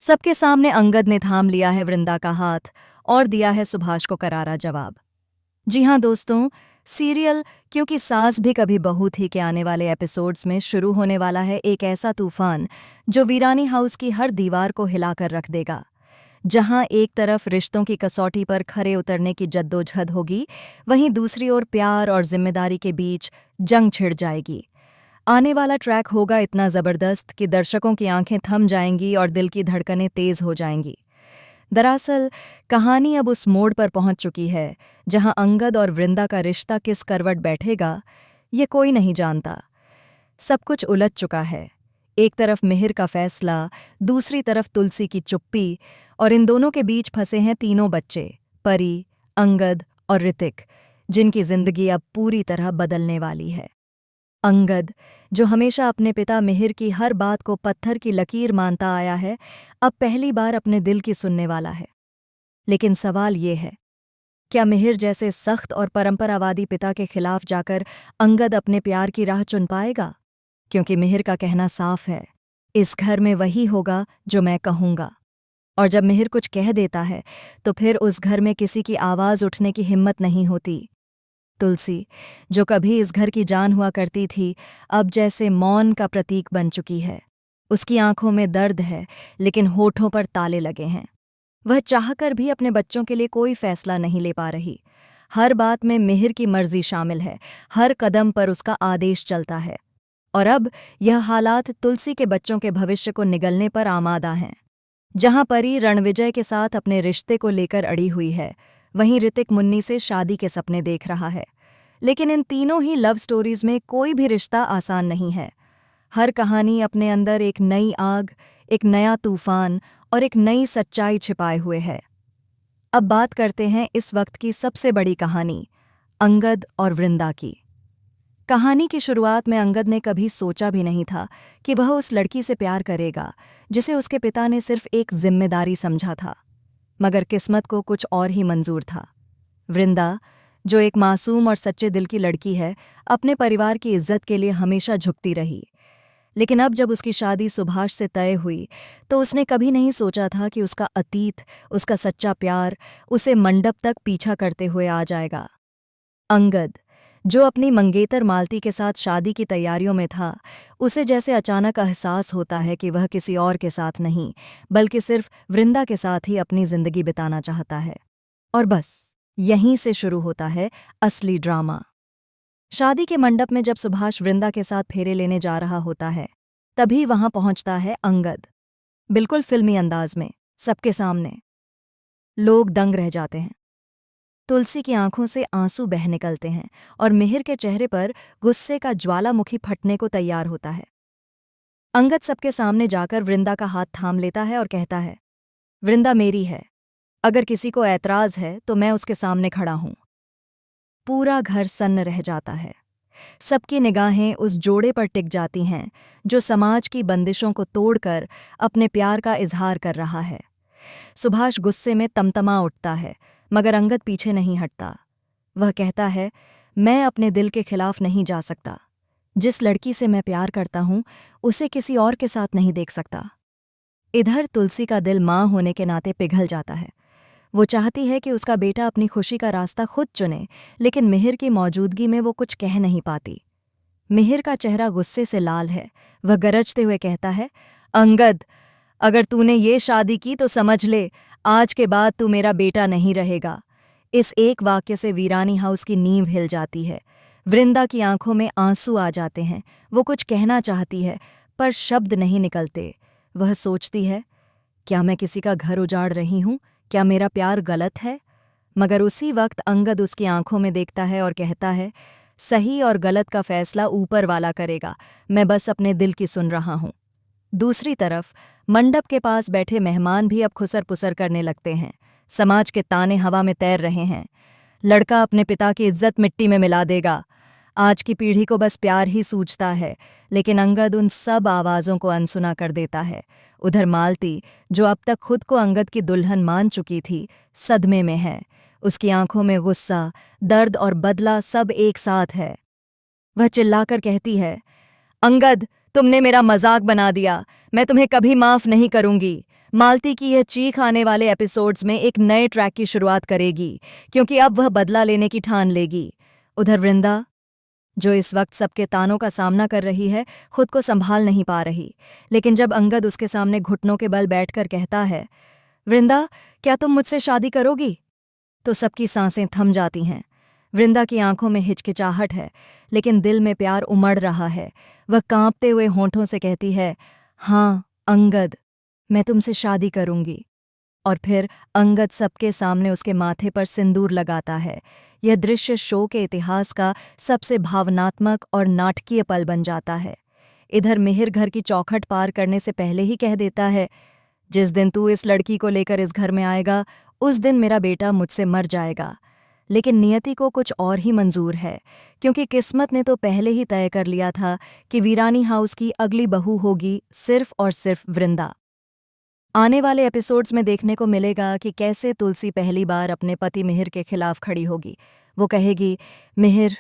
सबके सामने अंगद ने थाम लिया है वृंदा का हाथ और दिया है सुभाष को करारा जवाब। जी हाँ दोस्तों, सीरियल क्योंकि सास भी कभी बहू थी के आने वाले एपिसोड्स में शुरू होने वाला है एक ऐसा तूफान जो वीरानी हाउस की हर दीवार को हिलाकर रख देगा। जहां एक तरफ रिश्तों की कसौटी पर खरे उतरने की जद्दोजहद होगी, वहीं दूसरी ओर प्यार और जिम्मेदारी के बीच जंग छिड़ जाएगी। आने वाला ट्रैक होगा इतना जबरदस्त कि दर्शकों की आंखें थम जाएंगी और दिल की धड़कनें तेज हो जाएंगी। दरअसल कहानी अब उस मोड़ पर पहुंच चुकी है जहां अंगद और वृंदा का रिश्ता किस करवट बैठेगा, ये कोई नहीं जानता। सब कुछ उलझ चुका है। एक तरफ मिहिर का फैसला, दूसरी तरफ तुलसी की चुप्पी, और इन दोनों के बीच फंसे हैं तीनों बच्चे, परी, अंगद और ऋतिक, जिनकी जिंदगी अब पूरी तरह बदलने वाली है। अंगद, जो हमेशा अपने पिता मिहिर की हर बात को पत्थर की लकीर मानता आया है, अब पहली बार अपने दिल की सुनने वाला है। लेकिन सवाल ये है, क्या मिहिर जैसे सख्त और परंपरावादी पिता के खिलाफ जाकर अंगद अपने प्यार की राह चुन पाएगा? क्योंकि मिहिर का कहना साफ है, इस घर में वही होगा जो मैं कहूंगा। और जब मिहिर कुछ कह देता है तो फिर उस घर में किसी की आवाज उठने की हिम्मत नहीं होती। तुलसी, जो कभी इस घर की जान हुआ करती थी, अब जैसे मौन का प्रतीक बन चुकी है। उसकी आंखों में दर्द है, लेकिन होठों पर ताले लगे हैं। वह चाहकर भी अपने बच्चों के लिए कोई फैसला नहीं ले पा रही। हर बात में मिहिर की मर्जी शामिल है, हर कदम पर उसका आदेश चलता है। और अब यह हालात तुलसी के बच्चों के भविष्य को निगलने पर आमादा हैं। जहां परी रणविजय के साथ अपने रिश्ते को लेकर अड़ी हुई है, वहीं ऋतिक मुन्नी से शादी के सपने देख रहा है। लेकिन इन तीनों ही लव स्टोरीज में कोई भी रिश्ता आसान नहीं है। हर कहानी अपने अंदर एक नई आग, एक नया तूफान और एक नई सच्चाई छिपाए हुए है। अब बात करते हैं इस वक्त की सबसे बड़ी कहानी, अंगद और वृंदा की। कहानी की शुरुआत में अंगद ने कभी सोचा भी नहीं था कि वह उस लड़की से प्यार करेगा जिसे उसके पिता ने सिर्फ एक जिम्मेदारी समझा था। मगर किस्मत को कुछ और ही मंजूर था। वृंदा, जो एक मासूम और सच्चे दिल की लड़की है, अपने परिवार की इज्जत के लिए हमेशा झुकती रही। लेकिन अब जब उसकी शादी सुभाष से तय हुई, तो उसने कभी नहीं सोचा था कि उसका अतीत, उसका सच्चा प्यार उसे मंडप तक पीछा करते हुए आ जाएगा। अंगद, जो अपनी मंगेतर मालती के साथ शादी की तैयारियों में था, उसे जैसे अचानक एहसास होता है कि वह किसी और के साथ नहीं, बल्कि सिर्फ वृंदा के साथ ही अपनी जिंदगी बिताना चाहता है। और बस यहीं से शुरू होता है असली ड्रामा। शादी के मंडप में जब सुभाष वृंदा के साथ फेरे लेने जा रहा होता है, तभी वहां पहुंचता है अंगद, बिल्कुल फिल्मी अंदाज में, सबके सामने। लोग दंग रह जाते हैं। तुलसी की आंखों से आंसू बह निकलते हैं और मिहिर के चेहरे पर गुस्से का ज्वालामुखी फटने को तैयार होता है। अंगद सबके सामने जाकर वृंदा का हाथ थाम लेता है और कहता है, वृंदा मेरी है। अगर किसी को ऐतराज है तो मैं उसके सामने खड़ा हूं। पूरा घर सन्न रह जाता है। सबकी निगाहें उस जोड़े पर टिक जाती हैं जो समाज की बंदिशों को तोड़कर अपने प्यार का इजहार कर रहा है। सुभाष गुस्से में तमतमा उठता है, मगर अंगद पीछे नहीं हटता। वह कहता है, मैं अपने दिल के खिलाफ नहीं जा सकता। जिस लड़की से मैं प्यार करता हूं, उसे किसी और के साथ नहीं देख सकता। इधर तुलसी का दिल मां होने के नाते पिघल जाता है। वो चाहती है कि उसका बेटा अपनी खुशी का रास्ता खुद चुने, लेकिन मिहिर की मौजूदगी में वो कुछ कह नहीं पाती। मिहिर का चेहरा गुस्से से लाल है। वह गरजते हुए कहता है, अंगद, अगर तूने ये शादी की तो समझ ले, आज के बाद तू मेरा बेटा नहीं रहेगा। इस एक वाक्य से वीरानी हाउस की नींव हिल जाती है। वृंदा की आंखों में आंसू आ जाते हैं। वो कुछ कहना चाहती है, पर शब्द नहीं निकलते। वह सोचती है, क्या मैं किसी का घर उजाड़ रही हूं? क्या मेरा प्यार गलत है? मगर उसी वक्त अंगद उसकी आंखों में देखता है और कहता है, सही और गलत का फैसला ऊपर वाला करेगा, मैं बस अपने दिल की सुन रहा हूं। दूसरी तरफ मंडप के पास बैठे मेहमान भी अब खुसर पुसर करने लगते हैं। समाज के ताने हवा में तैर रहे हैं। लड़का अपने पिता की इज्जत मिट्टी में मिला देगा। आज की पीढ़ी को बस प्यार ही सूझता है, लेकिन अंगद उन सब आवाज़ों को अनसुना कर देता है। उधर मालती, जो अब तक खुद को अंगद की दुल्हन मान चुकी थी, सदमे में है। उसकी आंखों में गुस्सा, दर्द और बदला सब एक साथ है। वह चिल्लाकर कहती है, अंगद, तुमने मेरा मजाक बना दिया। मैं तुम्हें कभी माफ नहीं करूंगी। मालती की यह चीख आने वाले एपिसोड्स में एक नए ट्रैक की शुरुआत करेगी, क्योंकि अब वह बदला लेने की ठान लेगी। उधर वृंदा, जो इस वक्त सबके तानों का सामना कर रही है, खुद को संभाल नहीं पा रही। लेकिन जब अंगद उसके सामने घुटनों के बल बैठकर कहता है, वृंदा, क्या तुम मुझसे शादी करोगी, तो सबकी सांसें थम जाती हैं। वृंदा की आंखों में हिचकिचाहट है, लेकिन दिल में प्यार उमड़ रहा है। वह कांपते हुए होंठों से कहती है, हाँ अंगद, मैं तुमसे शादी करूंगी। और फिर अंगद सबके सामने उसके माथे पर सिंदूर लगाता है। यह दृश्य शो के इतिहास का सबसे भावनात्मक और नाटकीय पल बन जाता है। इधर मिहिर घर की चौखट पार करने से पहले ही कह देता है, जिस दिन तू इस लड़की को लेकर इस घर में आएगा, उस दिन मेरा बेटा मुझसे मर जाएगा। लेकिन नियति को कुछ और ही मंजूर है, क्योंकि किस्मत ने तो पहले ही तय कर लिया था कि वीरानी हाउस की अगली बहू होगी सिर्फ और सिर्फ वृंदा। आने वाले एपिसोड्स में देखने को मिलेगा कि कैसे तुलसी पहली बार अपने पति मिहिर के खिलाफ खड़ी होगी। वो कहेगी, मिहिर,